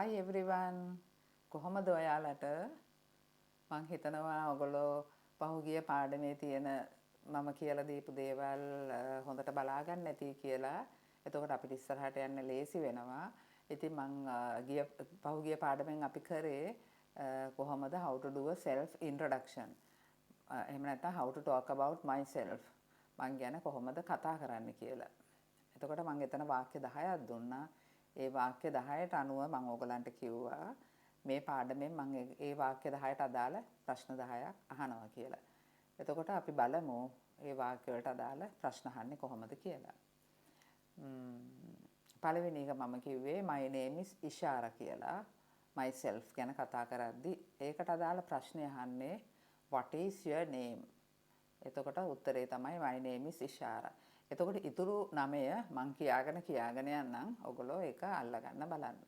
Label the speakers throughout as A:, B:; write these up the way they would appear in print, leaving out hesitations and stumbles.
A: Hi everyone. කොහොමද ඔයාලට? මං හිතනවා ඔයගොල්ලෝ පහුගිය පාඩමේ තියෙන මම කියලා දීපු දේවල් හොඳට බලා ගන්න නැති කියලා. එතකොට අපිට ඉස්සරහට යන්න ලේසි වෙනවා. ඉතින් මං පහුගිය පාඩමෙන් අපි කරේ කොහොමද how to do a self introduction. එහෙම නැත්නම් how to talk about myself. මං ගැන කොහොමද කතා කරන්න කියලා. එතකොට මං එතන වාක්‍ය 10ක් දුන්නා. ඒ වාක්‍ය 10ට අනුව මම ඕගලන්ට කිව්වා මේ පාඩමෙන් මම ඒ වාක්‍ය 10ට අදාළ ප්‍රශ්න 10ක් අහනවා කියලා. එතකොට අපි බලමු ඒ වාක්‍ය වලට අදාළ ප්‍රශ්න අහන්නේ කොහොමද කියලා. පළවෙනි එක මම කිව්වේ my name is ඉෂාරා කියලා. myself ගැන කතා කරද්දි ඒකට අදාළ ප්‍රශ්නේ අහන්නේ what is your name? එතකොට උත්තරේ තමයි my name is ඉෂාරා. එතකොට ඉතුරු 9 මං කියාගෙන යන්නම් ඔයගොල්ලෝ ඒක අල්ලගන්න බලන්න.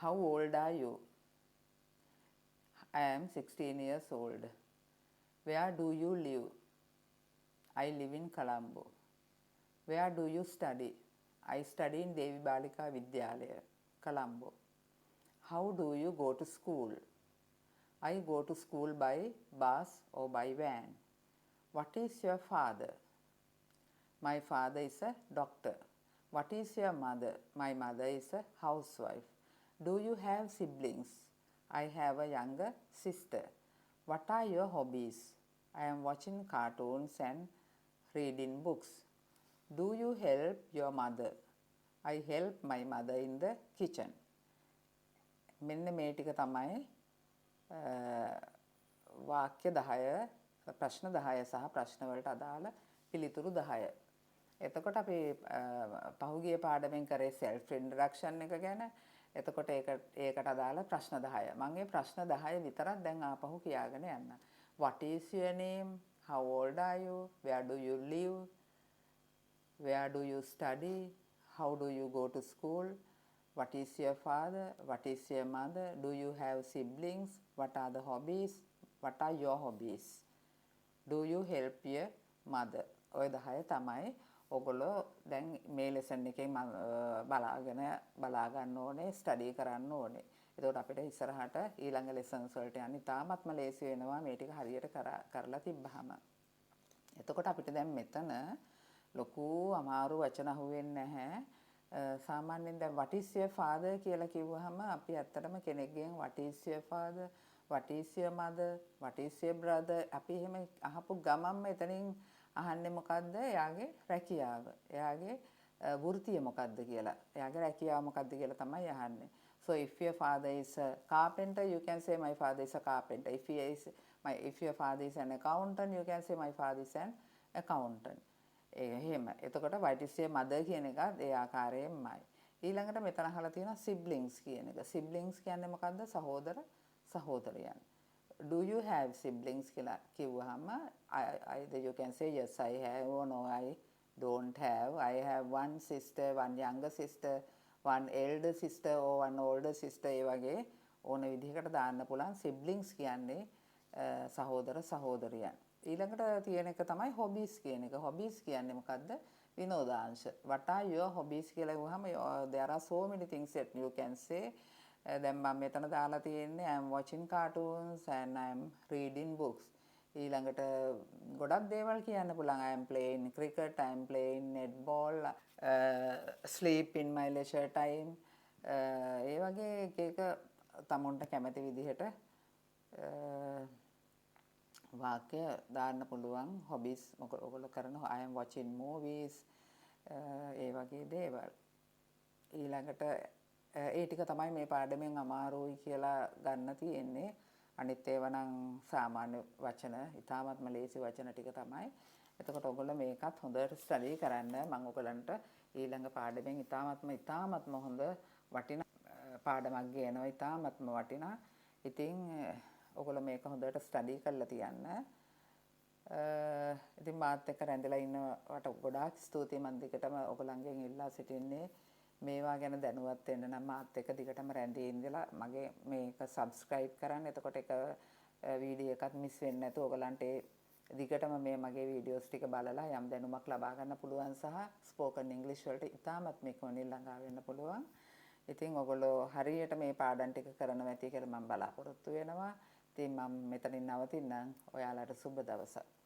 A: How old are you? I am 16 years old. Where do you live? I live in Colombo. Where do you study? I study in Devi Balika Vidyalaya, Colombo. How do you go to school? I go to school by bus or by van. What is your father? My father is a doctor. What is your mother? My mother is a housewife. Do you have siblings? I have a younger sister. What are your hobbies? I am watching cartoons and reading books. Do you help your mother? I help my mother in the kitchen. මෙන්න මේ ටික තමයි වාක්‍ය 10 ප්‍රශ්න 10 සහ ප්‍රශ්න වලට අදාළ පිළිතුරු 10. එතකොට අපි පහුගිය පාඩමෙන් කරේ self introduction එක ගැන. එතකොට ඒකට අදාළ ප්‍රශ්න 10. මම මේ ප්‍රශ්න 10 විතරක් දැන් ආපහු කියාගෙන යන්න. What is your name? How old are you? Where do you live? Where do you study? How do you go to school? What is your father? What is your mother? Do you have siblings? What are the hobbies? What are your hobbies? Do you help your mother? ඔය 10 තමයි ඔයගොල්ලෝ දැන් මේ lesson එකේ බලා ගන්න ඕනේ, study කරන්න ඕනේ. එතකොට අපිට ඉස්සරහට ඊළඟ ලෙසන්ස් වලට යන්න ඉතාමත්ම ලේසි වෙනවා මේ ටික හරියට කරලා තිබ්බහම. එතකොට අපිට දැන් මෙතන ලොකු අමාරු වචන අහුවෙන්නේ නැහැ. සාමාන්‍යයෙන් දැන් what is your father කියලා කිව්වහම අපි ඇත්තටම කෙනෙක්ගෙන් what is your father, what is your mother, what is your brother අපි එහෙම අහපු ගමන්ම එතනින් අහන්නේ මොකද්ද? එයාගේ රැකියාව. එයාගේ වෘත්තිය මොකද්ද කියලා. එයාගේ රැකියාව මොකද්ද කියලා තමයි අහන්නේ. So if your father is a carpenter, you can say my father is a carpenter. If your father is an accountant, you can say my father is an accountant. එහෙම. එතකොට what is your mother කියන එකත් ඒ ආකාරයෙන්මයි. ඊළඟට මෙතන අහලා තියෙනවා siblings කියන එක. siblings කියන්නේ මොකද්ද? සහෝදර සහෝදරියන්. Do you have siblings කියලා කිව්වහම either you can say yes I have or no I don't have. I have one sister, one younger sister, one elder sister or one older sister. ඒ වගේ ඕන විදිහකට දාන්න පුළුවන්. siblings කියන්නේ සහෝදර සහෝදරියන්. ඊළඟට තියෙන එක තමයි hobbies කියන එක. hobbies කියන්නේ මොකද්ද? විනෝදාංශ. What are your hobbies කියලා කිව්වහම there are so many things that you can say. දැන් මම මෙතන දාලා තියෙන්නේ I am watching cartoons and I am reading books. ඊළඟට ගොඩක් දේවල් කියන්න පුළුවන්. I am playing cricket, I am playing netball, sleep in my leisure time. ඒ වගේ එක තමුන්ට කැමති විදිහට වාක්‍ය දාන්න පුළුවන්. hobbies ඔයගොල්ලෝ කරන I am watching movies ඒ වගේ දේවල්. ඊළඟට ඒ ටික තමයි මේ පාඩමෙන් අමාරුයි කියලා ගන්න තියෙන්නේ. අනිත් ඒවා නම් සාමාන්‍ය වචන, ඉතාමත්ම ලේසි වචන ටික තමයි. එතකොට ඔයගොල්ලෝ මේකත් හොඳට ස්ටඩි කරන්න. මම ඔයගලන්ට ඊළඟ පාඩමෙන් ඉතාමත්ම හොඳ වටිනා පාඩමක් ගේනවා. ඉතාමත්ම වටිනා. ඉතින් ඔයගොල්ලෝ මේක හොඳට ස්ටඩි කරලා තියන්න. ඉතින් මාත් එක්ක රැඳලා ඉන්නවට ගොඩාක් ස්තුතියි. මම දිගටම ඔයගලන්ගෙන් ඉල්ලා සිටින්නේ මේවා ගැන දැනුවත් වෙන්න නම් මාත් එක්ක දිගටම රැඳී ඉඳලා මගේ මේක subscribe කරන්න. එතකොට එක වීඩියෝ එකක් මිස් වෙන්නේ නැතුව ඔයගලන්ට දිගටම මේ මගේ වීඩියෝස් ටික බලලා යම් දැනුමක් ලබා ගන්න පුළුවන් සහ spoken english වලට ඉතාමත් ඉක්මනින් ළඟා වෙන්න පුළුවන්. ඉතින් ඔයගොල්ලෝ හරියට මේ පාඩම් ටික කරනවා ඇති කියලා මම බලාපොරොත්තු වෙනවා. ඉතින් මම මෙතනින් නවතින්නම්. ඔයාලට සුබ දවසක්.